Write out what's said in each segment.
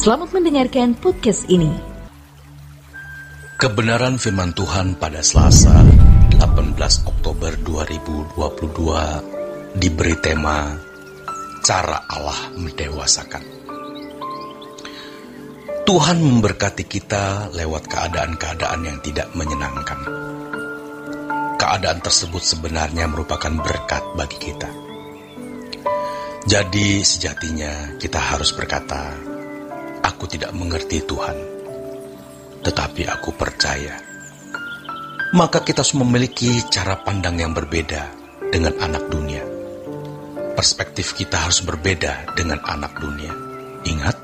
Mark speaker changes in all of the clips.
Speaker 1: Selamat mendengarkan podcast ini.
Speaker 2: Kebenaran firman Tuhan pada Selasa 18 Oktober 2022 diberi tema Cara Allah Mendewasakan. Tuhan memberkati kita lewat keadaan-keadaan yang tidak menyenangkan. Keadaan tersebut sebenarnya merupakan berkat bagi kita. Jadi sejatinya kita harus berkata, aku tidak mengerti Tuhan, tetapi aku percaya. Maka kita harus memiliki cara pandang yang berbeda dengan anak dunia. Perspektif kita harus berbeda dengan anak dunia. Ingat,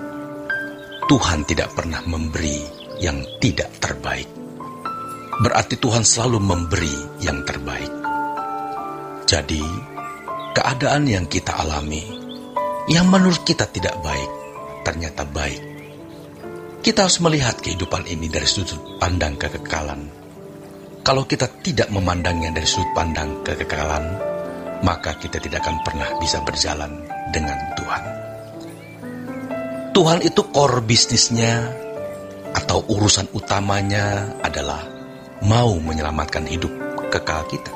Speaker 2: Tuhan tidak pernah memberi yang tidak terbaik. Berarti Tuhan selalu memberi yang terbaik. Jadi, keadaan yang kita alami, yang menurut kita tidak baik, ternyata baik. Kita harus melihat kehidupan ini dari sudut pandang kekekalan. Kalau kita tidak memandangnya dari sudut pandang kekekalan, maka kita tidak akan pernah bisa berjalan dengan Tuhan. Tuhan itu core bisnisnya atau urusan utamanya adalah mau menyelamatkan hidup kekal kita.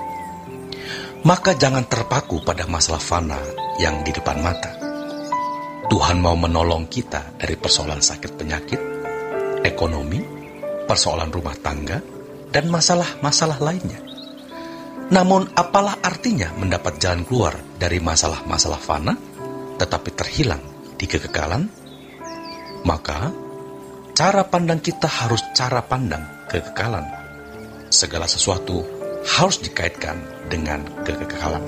Speaker 2: Maka jangan terpaku pada masalah fana yang di depan mata. Tuhan mau menolong kita dari persoalan sakit penyakit, ekonomi, persoalan rumah tangga, dan masalah-masalah lainnya. Namun apalah artinya mendapat jalan keluar dari masalah-masalah fana, tetapi terhilang di kekekalan? Maka, cara pandang kita harus cara pandang kekekalan. Segala sesuatu harus dikaitkan dengan kekekalan.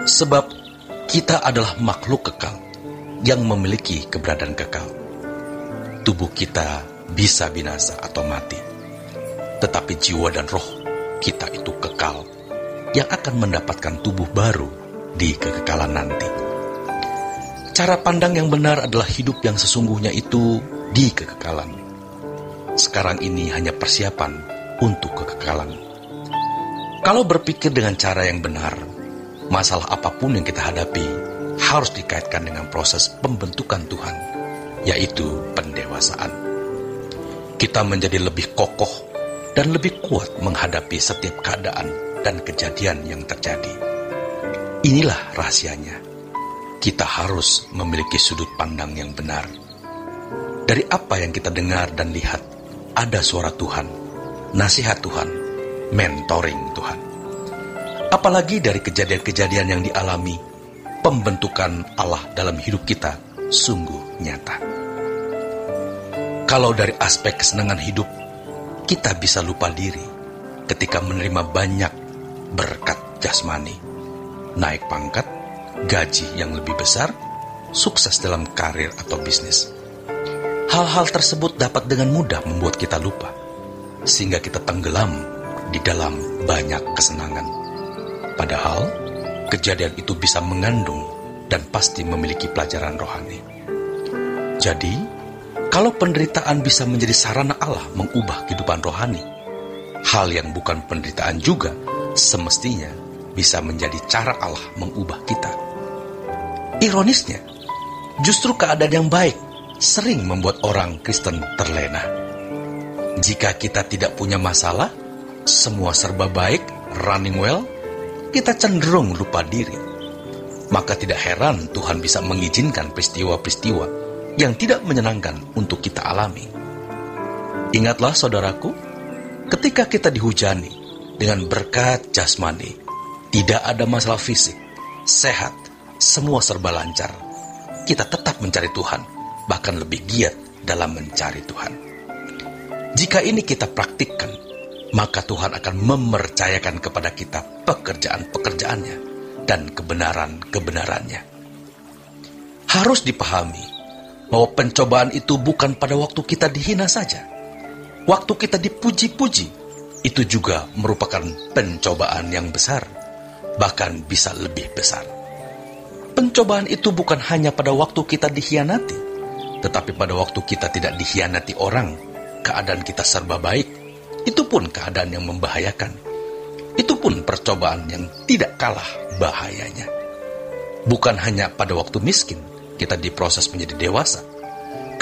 Speaker 2: Sebab kita adalah makhluk kekal yang memiliki keberadaan kekal. Tubuh kita bisa binasa atau mati, tetapi jiwa dan roh kita itu kekal, yang akan mendapatkan tubuh baru di kekekalan nanti. Cara pandang yang benar adalah hidup yang sesungguhnya itu di kekekalan. Sekarang ini hanya persiapan untuk kekekalan. Kalau berpikir dengan cara yang benar, masalah apapun yang kita hadapi harus dikaitkan dengan proses pembentukan Tuhan, yaitu pendewasaan. Kita menjadi lebih kokoh dan lebih kuat menghadapi setiap keadaan dan kejadian yang terjadi. Inilah rahasianya. Kita harus memiliki sudut pandang yang benar. Dari apa yang kita dengar dan lihat, ada suara Tuhan, nasihat Tuhan, mentoring Tuhan. Apalagi dari kejadian-kejadian yang dialami, pembentukan Allah dalam hidup kita sungguh nyata. Kalau dari aspek kesenangan hidup, kita bisa lupa diri ketika menerima banyak berkat jasmani, naik pangkat, gaji yang lebih besar, sukses dalam karir atau bisnis. Hal-hal tersebut dapat dengan mudah membuat kita lupa, sehingga kita tenggelam di dalam banyak kesenangan. Padahal, kejadian itu bisa mengandung dan pasti memiliki pelajaran rohani. Jadi, kalau penderitaan bisa menjadi sarana Allah mengubah kehidupan rohani, hal yang bukan penderitaan juga semestinya bisa menjadi cara Allah mengubah kita. Ironisnya, justru keadaan yang baik sering membuat orang Kristen terlena. Jika kita tidak punya masalah, semua serba baik, running well, kita cenderung lupa diri. Maka tidak heran Tuhan bisa mengizinkan peristiwa-peristiwa yang tidak menyenangkan untuk kita alami. Ingatlah saudaraku, ketika kita dihujani dengan berkat jasmani, tidak ada masalah fisik, sehat, semua serba lancar, kita tetap mencari Tuhan, bahkan lebih giat dalam mencari Tuhan. Jika ini kita praktikkan, maka Tuhan akan mempercayakan kepada kita pekerjaan-pekerjaannya dan kebenaran-kebenarannya. Harus dipahami bahwa pencobaan itu bukan pada waktu kita dihina saja. Waktu kita dipuji-puji, itu juga merupakan pencobaan yang besar, bahkan bisa lebih besar. Pencobaan itu bukan hanya pada waktu kita dikhianati, tetapi pada waktu kita tidak dikhianati orang, keadaan kita serba baik, itu pun keadaan yang membahayakan. Itu pun percobaan yang tidak kalah bahayanya. Bukan hanya pada waktu miskin kita diproses menjadi dewasa.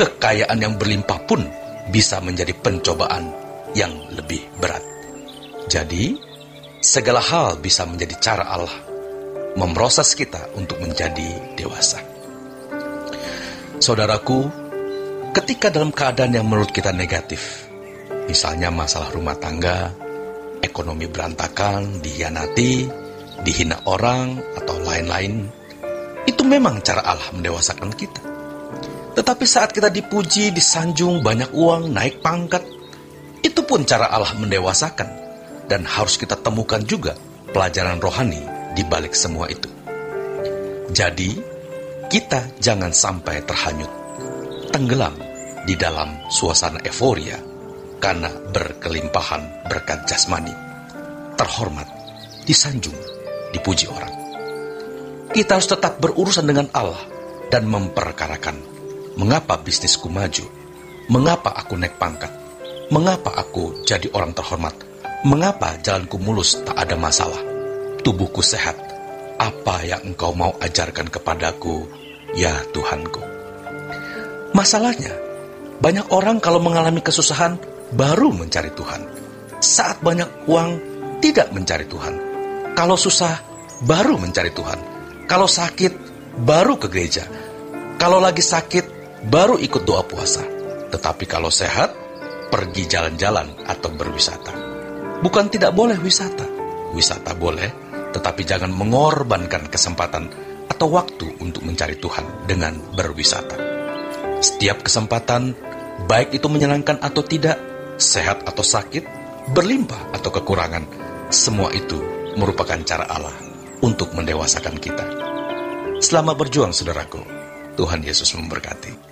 Speaker 2: kekayaan yang berlimpah pun bisa menjadi pencobaan yang lebih berat. Jadi, segala hal bisa menjadi cara Allah memproses kita untuk menjadi dewasa. Saudaraku, ketika dalam keadaan yang menurut kita negatif, misalnya masalah rumah tangga, ekonomi berantakan, dikhianati, dihina orang, atau lain-lain, itu memang cara Allah mendewasakan kita. Tetapi saat kita dipuji, disanjung, banyak uang, naik pangkat, itu pun cara Allah mendewasakan. Dan harus kita temukan juga pelajaran rohani di balik semua itu. Jadi, kita jangan sampai terhanyut, tenggelam di dalam suasana euforia karena berkelimpahan berkat jasmani, terhormat, disanjung, dipuji orang. Kita harus tetap berurusan dengan Allah dan memperkarakan, mengapa bisnisku maju, mengapa aku naik pangkat, mengapa aku jadi orang terhormat, mengapa jalanku mulus tak ada masalah, tubuhku sehat, apa yang Engkau mau ajarkan kepadaku, ya Tuhanku. Masalahnya, banyak orang kalau mengalami kesusahan baru mencari Tuhan. Saat banyak uang, tidak mencari Tuhan. Kalau susah, baru mencari Tuhan. Kalau sakit, baru ke gereja. Kalau lagi sakit, baru ikut doa puasa. Tetapi kalau sehat, pergi jalan-jalan atau berwisata. Bukan tidak boleh wisata. Wisata boleh, tetapi jangan mengorbankan kesempatan atau waktu untuk mencari Tuhan dengan berwisata. Setiap kesempatan, baik itu menyenangkan atau tidak, sehat atau sakit, berlimpah atau kekurangan, semua itu merupakan cara Allah untuk mendewasakan kita. Selamat berjuang, saudaraku. Tuhan Yesus memberkati.